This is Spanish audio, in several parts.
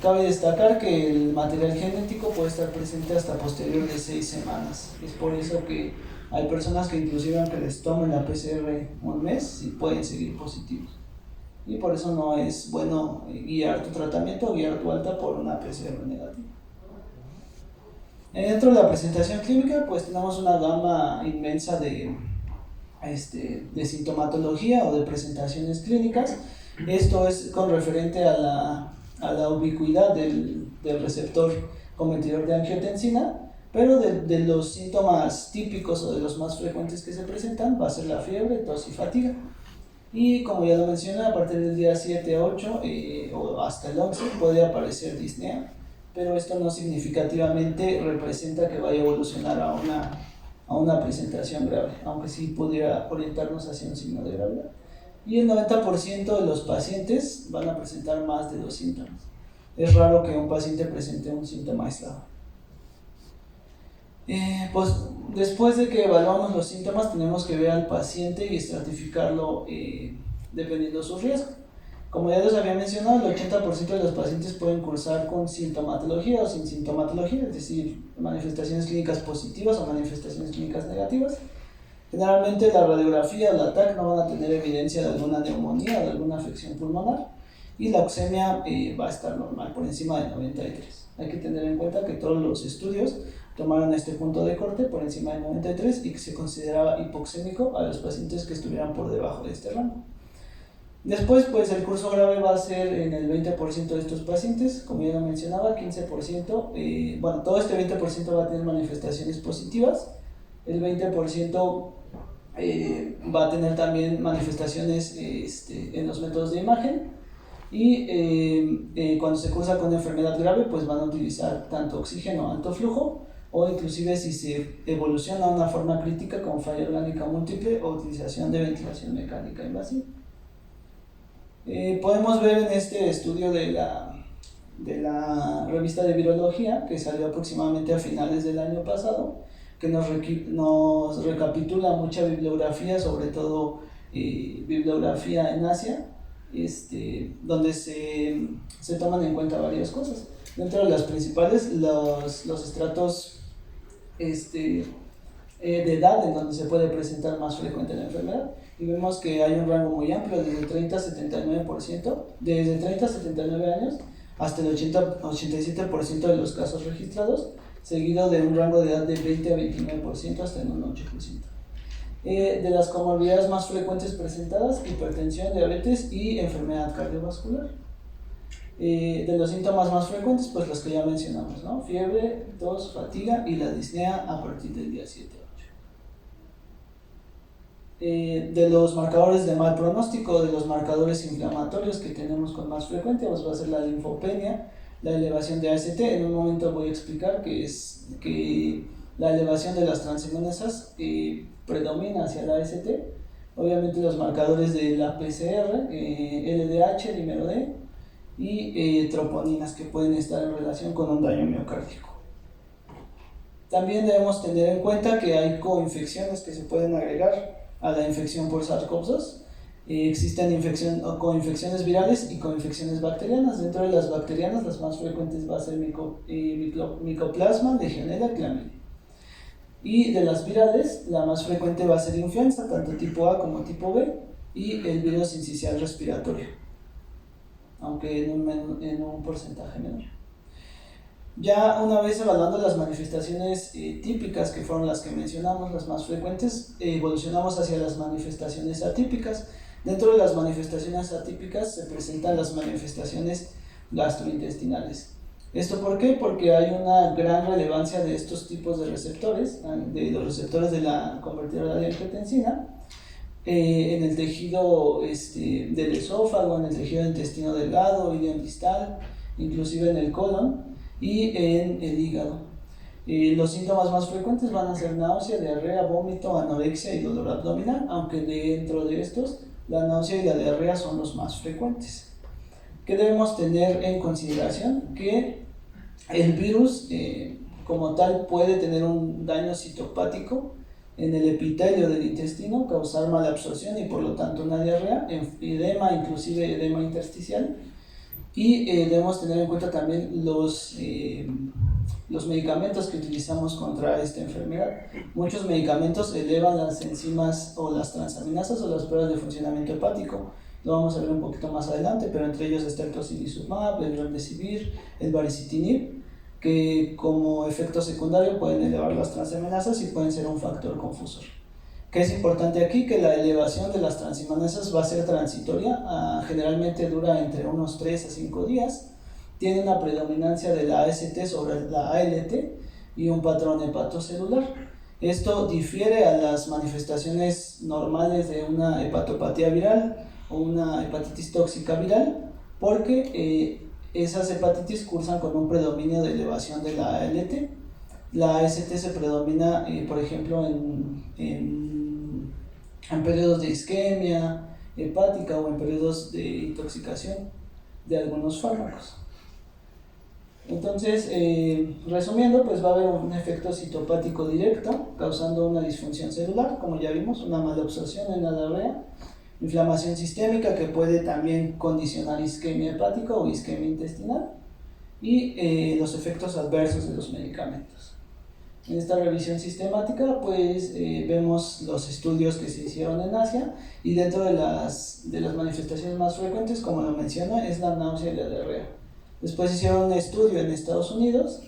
Cabe destacar que el material genético puede estar presente hasta posterior de 6 semanas. Es por eso que hay personas que inclusive aunque les tomen la PCR un mes, sí pueden seguir positivos. Y por eso no es bueno guiar tu tratamiento o guiar tu alta por una PCR negativa. Dentro de la presentación clínica, pues tenemos una gama inmensa de sintomatología o de presentaciones clínicas. Esto es con referente a la ubicuidad del receptor convertidor de angiotensina, pero de los síntomas típicos o de los más frecuentes que se presentan va a ser la fiebre, tos y fatiga. Y como ya lo mencioné, a partir del día 7, 8 o hasta el 11 puede aparecer disnea, pero esto no significativamente representa que vaya a evolucionar a una presentación grave, aunque sí pudiera orientarnos hacia un signo de gravedad. Y el 90% de los pacientes van a presentar más de 2 síntomas. Es raro que un paciente presente un síntoma aislado. Pues después de que evaluamos los síntomas, tenemos que ver al paciente y estratificarlo dependiendo de su riesgo. Como ya les había mencionado, el 80% de los pacientes pueden cursar con sintomatología o sin sintomatología, es decir, manifestaciones clínicas positivas o manifestaciones clínicas negativas. Generalmente la radiografía o la TAC no van a tener evidencia de alguna neumonía o de alguna afección pulmonar, y la oxemia va a estar normal, por encima de 93. Hay que tener en cuenta que todos los estudios tomaron este punto de corte por encima de 93 y que se consideraba hipoxémico a los pacientes que estuvieran por debajo de este rango. Después, pues el curso grave va a ser en el 20% de estos pacientes, como ya lo mencionaba, 15%, bueno, todo este 20% va a tener manifestaciones positivas, el 20% va a tener también manifestaciones en los métodos de imagen, y cuando se cursa con enfermedad grave, pues van a utilizar tanto oxígeno alto flujo, o inclusive si se evoluciona a una forma crítica como falla orgánica múltiple o utilización de ventilación mecánica invasiva. Podemos ver en este estudio de la revista de virología, que salió aproximadamente a finales del año pasado, que nos recapitula mucha bibliografía, sobre todo bibliografía en Asia, donde se toman en cuenta varias cosas. Dentro de las principales, los estratos de edad en donde se puede presentar más frecuente la enfermedad, y vemos que hay un rango muy amplio desde 30 a 79%, desde 30 a 79 años hasta el 87% de los casos registrados, seguido de un rango de edad de 20 a 29% hasta en un 8%. De las comorbilidades más frecuentes presentadas, hipertensión, diabetes y enfermedad cardiovascular. De los síntomas más frecuentes, pues los que ya mencionamos, ¿no? Fiebre, tos, fatiga y la disnea a partir del día 7. De los marcadores de mal pronóstico, de los marcadores inflamatorios que tenemos con más frecuencia, pues va a ser la linfopenia, la elevación de AST. En un momento voy a explicar que la elevación de las transaminasas predomina hacia la AST. Obviamente los marcadores de la PCR, LDH, dímero D, y troponinas, que pueden estar en relación con un daño miocárdico. También debemos tener en cuenta que hay coinfecciones que se pueden agregar a la infección por SARS-CoV-2. Existen coinfecciones virales y coinfecciones bacterianas. Dentro de las bacterianas, las más frecuentes va a ser Mycoplasma, Legionella, Chlamydia. Y de las virales, la más frecuente va a ser influenza, tanto tipo A como tipo B, y el virus sincicial respiratorio, aunque en un porcentaje menor. Ya una vez evaluando las manifestaciones típicas, que fueron las que mencionamos, las más frecuentes, evolucionamos hacia las manifestaciones atípicas. Dentro de las manifestaciones atípicas se presentan las manifestaciones gastrointestinales. ¿Esto por qué? Porque hay una gran relevancia de estos tipos de receptores, de los receptores de la convertidora de angiotensina, en el tejido del esófago, en el tejido del intestino delgado, ileón distal, inclusive en el colon y en el hígado. Los síntomas más frecuentes van a ser náusea, diarrea, vómito, anorexia y dolor abdominal, aunque dentro de estos la náusea y la diarrea son los más frecuentes. ¿Qué debemos tener en consideración? Que el virus como tal puede tener un daño citopático en el epitelio del intestino, causar mala absorción y por lo tanto una diarrea, edema, inclusive edema intersticial, Y debemos tener en cuenta también los medicamentos que utilizamos contra esta enfermedad. Muchos medicamentos elevan las enzimas o las transaminasas o las pruebas de funcionamiento hepático. Lo vamos a ver un poquito más adelante, pero entre ellos está el tocilizumab, el remdesivir, el baricitinib, que como efecto secundario pueden elevar las transaminasas y pueden ser un factor confusor. ¿Qué es importante aquí? Que la elevación de las transaminasas va a ser transitoria, generalmente dura entre unos 3 a 5 días, tiene una predominancia de la AST sobre la ALT y un patrón hepatocelular. Esto difiere a las manifestaciones normales de una hepatopatía viral o una hepatitis tóxica viral, porque esas hepatitis cursan con un predominio de elevación de la ALT. La AST se predomina, por ejemplo, en periodos de isquemia hepática o en periodos de intoxicación de algunos fármacos. Entonces, resumiendo, pues va a haber un efecto citopático directo causando una disfunción celular, como ya vimos, una mala absorción en la diarrea, inflamación sistémica que puede también condicionar isquemia hepática o isquemia intestinal y los efectos adversos de los medicamentos. En esta revisión sistemática pues vemos los estudios que se hicieron en Asia y dentro de las manifestaciones más frecuentes, como lo mencioné, es la náusea y la diarrea. Después hicieron un estudio en Estados Unidos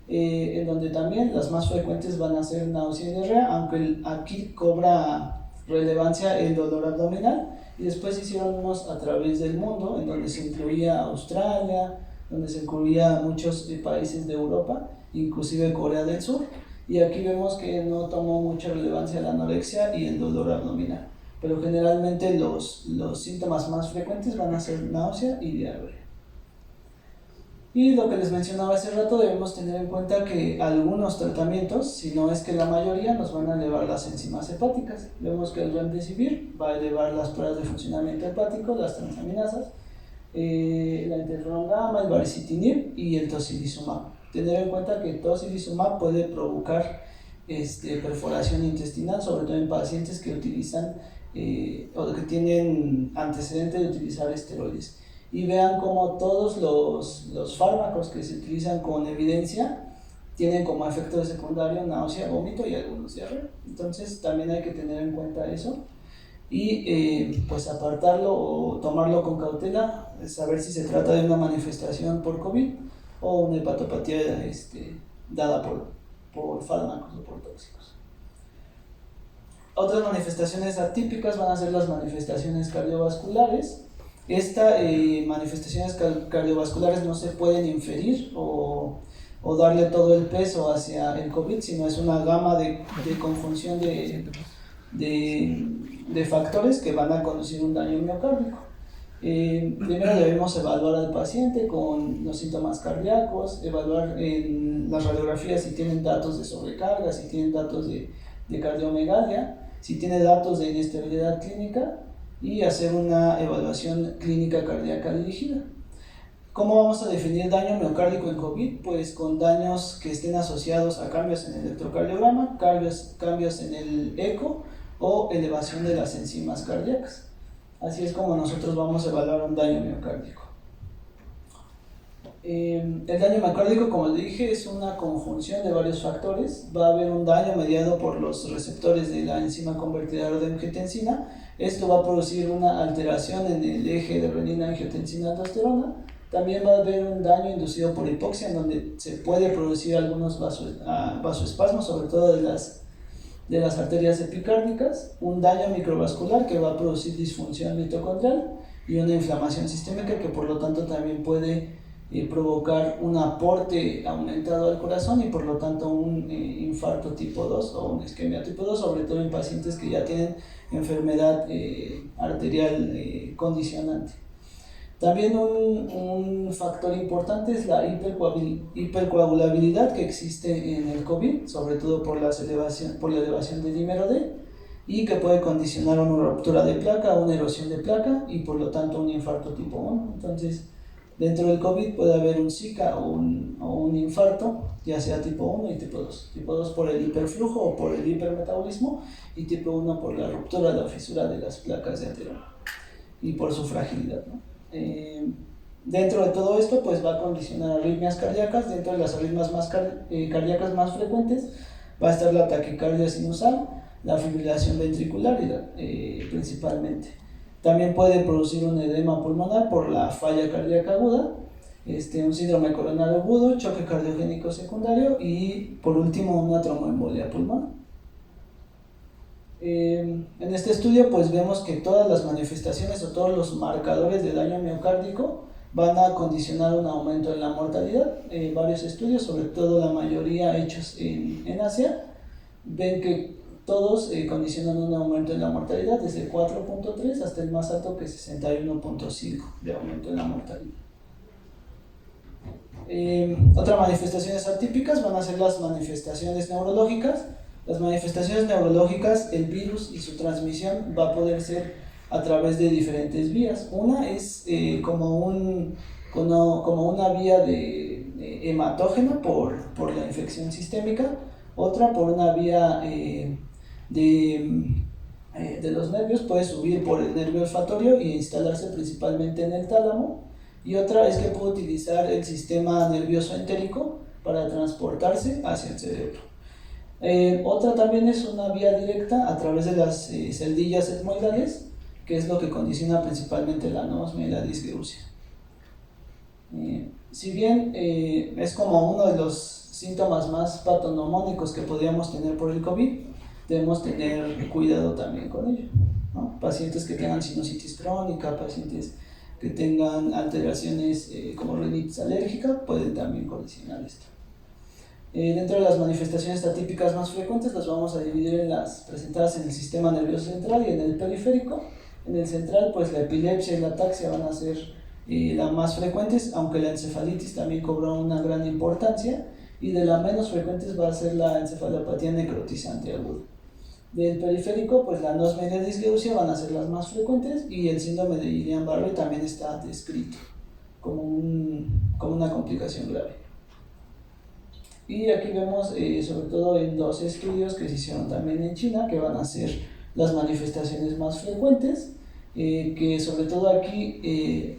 en donde también las más frecuentes van a ser náusea y diarrea, aunque aquí cobra relevancia el dolor abdominal, y después hicieron unos a través del mundo en donde se incluía Australia, donde se incluía muchos países de Europa, inclusive Corea del Sur, y aquí vemos que no tomó mucha relevancia la anorexia y el dolor abdominal, pero generalmente los síntomas más frecuentes van a ser náusea y diarrea. Y lo que les mencionaba hace rato, debemos tener en cuenta que algunos tratamientos, si no es que la mayoría, nos van a elevar las enzimas hepáticas. Vemos que el remdesivir va a elevar las pruebas de funcionamiento hepático, las transaminasas, la interferón gamma, el baricitinib y el tocilizumab. Tener en cuenta que el tocilizumab puede provocar perforación intestinal, sobre todo en pacientes que utilizan o que tienen antecedente de utilizar esteroides. Y vean cómo todos los fármacos que se utilizan con evidencia tienen como efecto secundario náusea, vómito y algunos diarrea. Entonces también hay que tener en cuenta eso y pues apartarlo o tomarlo con cautela, saber si se trata de una manifestación por COVID o una hepatopatía dada por fármacos o por tóxicos. Otras manifestaciones atípicas van a ser las manifestaciones cardiovasculares. Estas manifestaciones cardiovasculares no se pueden inferir o darle todo el peso hacia el COVID, sino es una gama de conjunción de factores que van a conducir un daño miocárdico. Primero debemos evaluar al paciente con los síntomas cardíacos, evaluar en las radiografías si tienen datos de sobrecarga, si tienen datos de cardiomegalia, si tiene datos de inestabilidad clínica, y hacer una evaluación clínica cardíaca dirigida. ¿Cómo vamos a definir daño miocárdico en COVID? Pues con daños que estén asociados a cambios en el electrocardiograma, cambios en el eco o elevación de las enzimas cardíacas. Así es como nosotros vamos a evaluar un daño miocárdico. El daño miocárdico, como les dije, es una conjunción de varios factores. Va a haber un daño mediado por los receptores de la enzima convertidora de angiotensina. Esto va a producir una alteración en el eje de renina-angiotensina-aldosterona. También va a haber un daño inducido por hipoxia, en donde se puede producir algunos vasoespasmos, sobre todo de las arterias epicárdicas, un daño microvascular que va a producir disfunción mitocondrial y una inflamación sistémica que por lo tanto también puede provocar un aporte aumentado al corazón y por lo tanto un infarto tipo 2 o una isquemia tipo 2, sobre todo en pacientes que ya tienen enfermedad arterial condicionante. También un factor importante es la hipercoagulabilidad que existe en el COVID, sobre todo por la elevación del dímero D, y que puede condicionar una ruptura de placa, una erosión de placa y por lo tanto un infarto tipo 1. Entonces, dentro del COVID puede haber un Zika o un infarto, ya sea tipo 1 y tipo 2. Tipo 2 por el hiperflujo o por el hipermetabolismo y tipo 1 por la ruptura, la fisura de las placas de ateroma y por su fragilidad, ¿no? Dentro de todo esto, pues va a condicionar arritmias cardíacas. Dentro de las arritmias cardíacas más frecuentes va a estar la taquicardia sinusal, la fibrilación ventricular principalmente. También puede producir un edema pulmonar por la falla cardíaca aguda, un síndrome coronario agudo, choque cardiogénico secundario y por último una tromboembolia pulmonar. En este estudio pues vemos que todas las manifestaciones o todos los marcadores de daño miocárdico van a condicionar un aumento en la mortalidad. Varios estudios, sobre todo la mayoría hechos en Asia, ven que todos condicionan un aumento en la mortalidad desde 4.3 hasta el más alto que es 61.5 de aumento en la mortalidad. Otras manifestaciones atípicas van a ser las manifestaciones neurológicas. Las manifestaciones neurológicas, el virus y su transmisión va a poder ser a través de diferentes vías. Una es como una vía hematógena por la infección sistémica, otra por una vía de los nervios, puede subir por el nervio olfatorio y instalarse principalmente en el tálamo, y otra es que puede utilizar el sistema nervioso entérico para transportarse hacia el cerebro. Otra también es una vía directa a través de las celdillas etmoidales, que es lo que condiciona principalmente la anosmia y la disgeusia. Si bien es como uno de los síntomas más patognomónicos que podríamos tener por el COVID, debemos tener cuidado también con ello, ¿no? Pacientes que tengan sinusitis crónica, pacientes que tengan alteraciones como rinitis alérgica, pueden también condicionar esto. Dentro de las manifestaciones atípicas más frecuentes las vamos a dividir en las presentadas en el sistema nervioso central y en el periférico. En el central, pues la epilepsia y la ataxia van a ser las más frecuentes, aunque la encefalitis también cobró una gran importancia, y de las menos frecuentes va a ser la encefalopatía necrotizante aguda. Del periférico, pues la anosmia y la disgeusia van a ser las más frecuentes, y el síndrome de Guillain-Barré también está descrito como una complicación grave. Y aquí vemos, sobre todo en dos estudios que se hicieron también en China, que van a ser las manifestaciones más frecuentes, que sobre todo aquí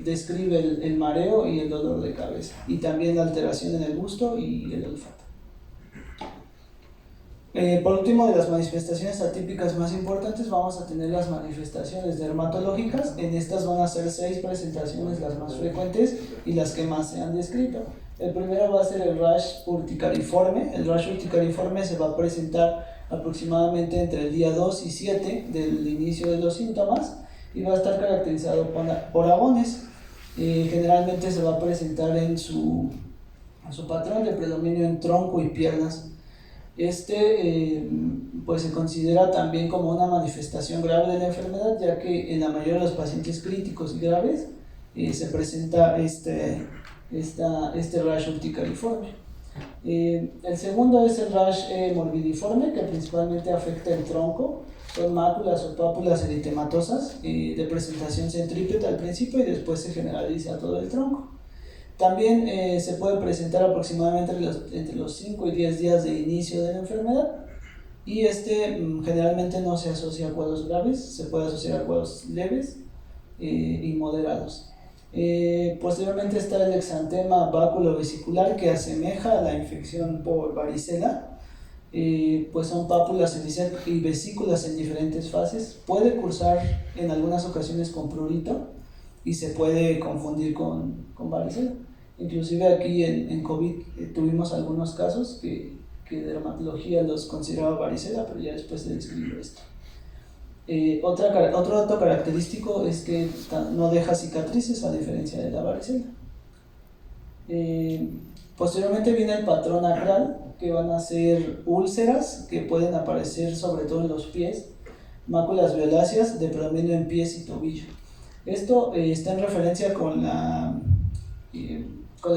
describe el mareo y el dolor de cabeza, y también la alteración en el gusto y el olfato. Por último, de las manifestaciones atípicas más importantes vamos a tener las manifestaciones dermatológicas. En estas van a ser 6 presentaciones las más frecuentes y las que más se han descrito. El primero va a ser el rash urticariforme. El rash urticariforme se va a presentar aproximadamente entre el día 2 y 7 del inicio de los síntomas y va a estar caracterizado por abones. Generalmente se va a presentar en su patrón de predominio en tronco y piernas. Pues se considera también como una manifestación grave de la enfermedad, ya que en la mayoría de los pacientes críticos y graves se presenta este rash urticariforme. El segundo es el rash morbidiforme, que principalmente afecta el tronco. Son máculas o pápulas eritematosas de presentación centrípeta al principio y después se generaliza a todo el tronco. También se puede presentar aproximadamente entre los 5 y 10 días de inicio de la enfermedad, y generalmente no se asocia a cuadros graves, se puede asociar a cuadros leves y moderados. Posteriormente está el exantema báculo-vesicular, que asemeja a la infección por varicela. Pues son pápulas y vesículas en diferentes fases. Puede cursar en algunas ocasiones con prurito y se puede confundir con varicela. Inclusive aquí en COVID tuvimos algunos casos que dermatología los consideraba varicela, pero ya después se describió esto. Otro dato característico es que no deja cicatrices, a diferencia de la varicela. Posteriormente viene el patrón acral, que van a ser úlceras que pueden aparecer sobre todo en los pies, máculas violáceas de predominio en pies y tobillo. Esto está en referencia con la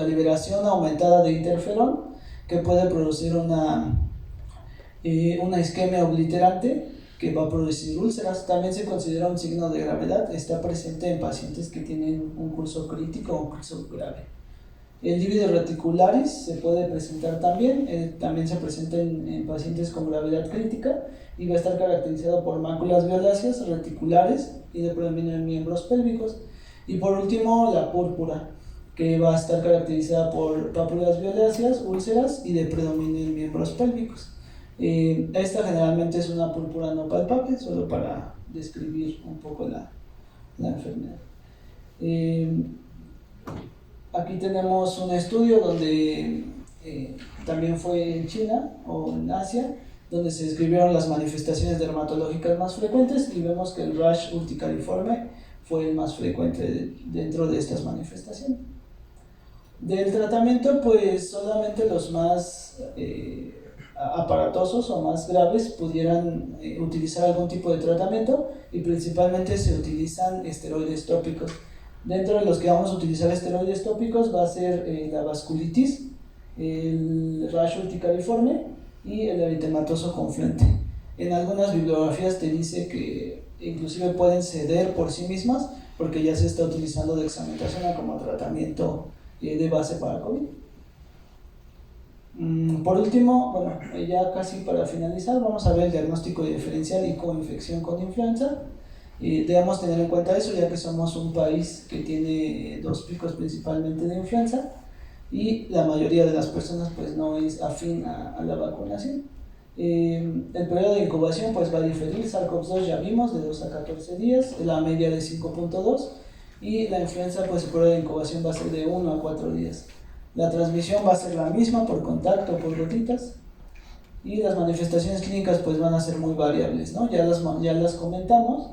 liberación aumentada de interferón, que puede producir una isquemia obliterante que va a producir úlceras. También se considera un signo de gravedad, está presente en pacientes que tienen un curso crítico o un curso grave. El lívido reticularis se puede presentar también se presenta en pacientes con gravedad crítica y va a estar caracterizado por máculas violáceas, reticulares y de predominio en miembros pélvicos. Y por último, la púrpura. que va a estar caracterizada por pápulas violáceas, úlceras y de predominio en miembros pélvicos. Esta generalmente es una púrpura no palpable, solo para describir un poco la enfermedad. Aquí tenemos un estudio donde también fue en China o en Asia, donde se describieron las manifestaciones dermatológicas más frecuentes y vemos que el rash urticariforme fue el más frecuente dentro de estas manifestaciones. Del tratamiento, pues solamente los más aparatosos o más graves pudieran utilizar algún tipo de tratamiento, y principalmente se utilizan esteroides tópicos. Dentro de los que vamos a utilizar esteroides tópicos va a ser la vasculitis, el rash urticariforme y el eritematoso confluente. En algunas bibliografías te dice que inclusive pueden ceder por sí mismas porque ya se está utilizando dexametasona como tratamiento de base para COVID. Por último, bueno, ya casi para finalizar, vamos a ver el diagnóstico diferencial y coinfección con influenza. Debemos tener en cuenta eso, ya que somos un país que tiene dos picos principalmente de influenza y la mayoría de las personas pues no es afín a la vacunación. El periodo de incubación pues va a diferir. SARS-CoV-2 ya vimos de 2 a 14 días, la media de 5.2, y la influenza pues el periodo de incubación va a ser de 1 a 4 días. La transmisión va a ser la misma por contacto, por gotitas, y las manifestaciones clínicas pues van a ser muy variables, ¿no? Ya las comentamos.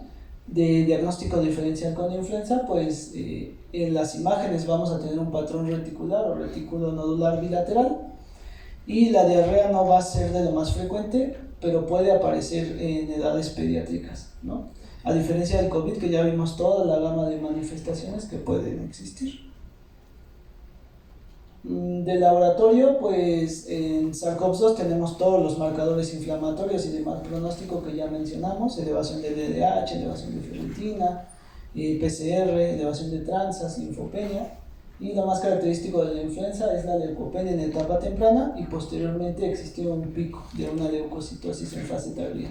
De diagnóstico diferencial con influenza, pues en las imágenes vamos a tener un patrón reticular o retículo nodular bilateral, y la diarrea no va a ser de lo más frecuente, pero puede aparecer en edades pediátricas, ¿no? A diferencia del COVID, que ya vimos toda la gama de manifestaciones que pueden existir. Del laboratorio, pues en SARS-CoV-2 tenemos todos los marcadores inflamatorios y de mal pronóstico que ya mencionamos: elevación de LDH, elevación de ferritina, PCR, elevación de transas, linfopenia, y lo más característico de la influenza es la leucopenia en etapa temprana, y posteriormente existió un pico de una leucocitosis en fase tardía.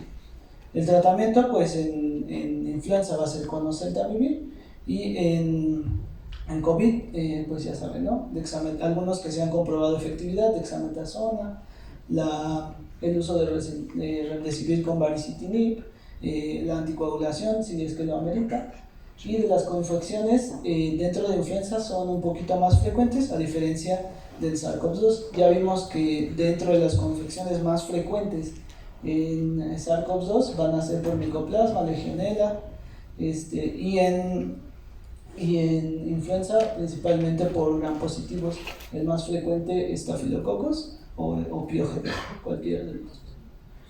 El tratamiento pues en influenza va a ser con oseltamivir, y en COVID, pues ya saben, ¿no? Algunos que se han comprobado efectividad: dexametasona, el uso de remdesivir con baricitinib, la anticoagulación si es que lo amerita. Y de las coinfecciones dentro de influenza son un poquito más frecuentes, a diferencia del SARS-CoV-2. Ya vimos que dentro de las coinfecciones más frecuentes en SARS-CoV-2 van a ser por Mycoplasma, Legionella, y en influenza principalmente por gram positivos. El más frecuente es Staphylococcus o Piojete, cualquiera de los dos,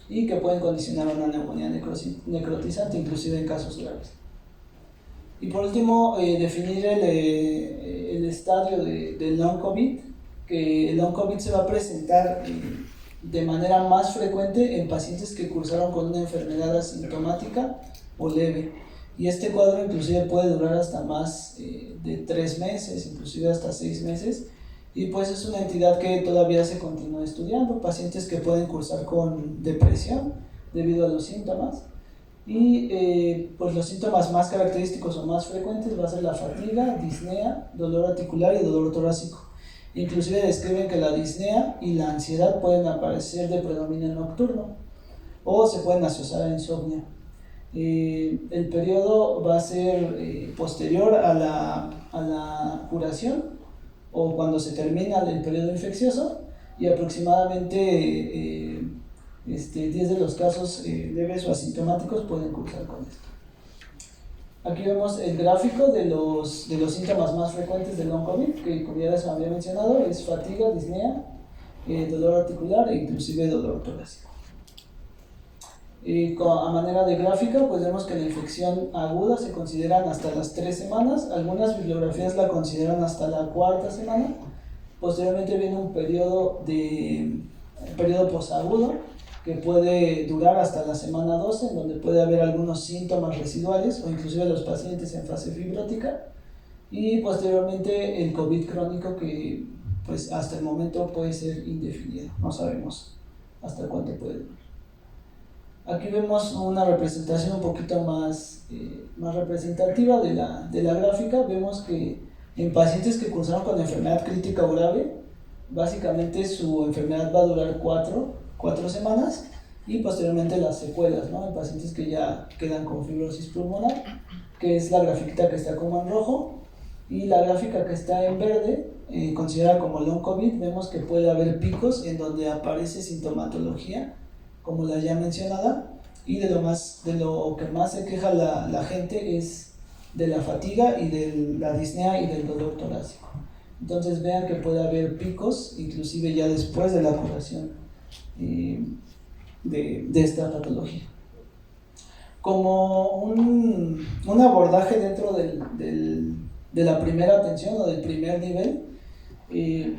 y que pueden condicionar una neumonía necrotizante inclusive en casos graves. Y por último, definir el estadio del long COVID, que el long COVID se va a presentar de manera más frecuente en pacientes que cursaron con una enfermedad asintomática o leve. Y este cuadro inclusive puede durar hasta más de 3 meses, inclusive hasta 6 meses. Y pues es una entidad que todavía se continúa estudiando. Pacientes que pueden cursar con depresión debido a los síntomas. Y pues los síntomas más característicos o más frecuentes va a ser la fatiga, disnea, dolor articular y dolor torácico. Inclusive describen que la disnea y la ansiedad pueden aparecer de predominio nocturno o se pueden asociar a insomnio. El periodo va a ser posterior a la curación o cuando se termina el periodo infeccioso, y aproximadamente 10 de los casos leves o asintomáticos pueden cursar con esto. Aquí vemos el gráfico de los síntomas más frecuentes del long COVID, que como ya les había mencionado es fatiga, disnea, dolor articular e inclusive dolor torácico. A manera de gráfica, pues vemos que la infección aguda se consideran hasta las 3 semanas, algunas bibliografías la consideran hasta la 4ª semana. Posteriormente viene un periodo posagudo que puede durar hasta la semana 12, en donde puede haber algunos síntomas residuales o inclusive los pacientes en fase fibrótica, y posteriormente el COVID crónico, que pues hasta el momento puede ser indefinido, no sabemos hasta cuánto puede durar. Aquí vemos una representación un poquito más representativa de la gráfica. Vemos que En pacientes que cursaron con enfermedad crítica o grave, básicamente su enfermedad va a durar 4 semanas y posteriormente las secuelas, ¿no? En pacientes que ya quedan con fibrosis pulmonar, que es la grafiquita que está como en rojo, y la gráfica que está en verde, considerada como long COVID, vemos que puede haber picos en donde aparece sintomatología, como la ya mencionada, y de lo que más se queja la gente es de la fatiga y de la disnea y del dolor torácico. Entonces vean que puede haber picos, inclusive ya después de la curación de esta patología. Como un abordaje dentro de la primera atención o del primer nivel,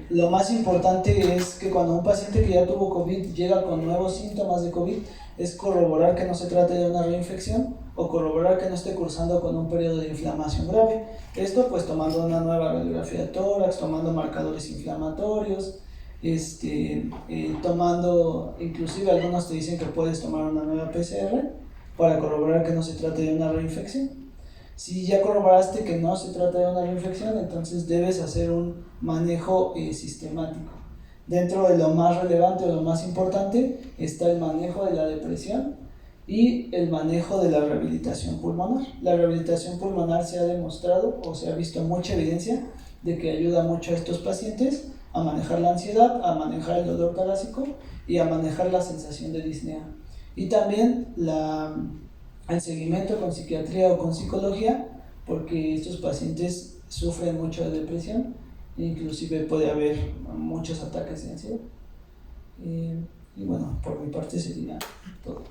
lo más importante es que cuando un paciente que ya tuvo COVID llega con nuevos síntomas de COVID, es corroborar que no se trate de una reinfección o corroborar que no esté cursando con un periodo de inflamación grave. Esto pues tomando una nueva radiografía de tórax, tomando marcadores inflamatorios, tomando, inclusive algunos te dicen que puedes tomar una nueva PCR para corroborar que no se trate de una reinfección. Si ya corroboraste que no se trata de una reinfección, entonces debes hacer un manejo sistemático. Dentro de lo más relevante o lo más importante está el manejo de la depresión y el manejo de la rehabilitación pulmonar. La rehabilitación pulmonar se ha demostrado o se ha visto mucha evidencia de que ayuda mucho a estos pacientes a manejar la ansiedad, a manejar el dolor torácico y a manejar la sensación de disnea. Y también el seguimiento con psiquiatría o con psicología, porque estos pacientes sufren mucho de depresión, inclusive puede haber muchos ataques de ansiedad. Y bueno, por mi parte sería todo.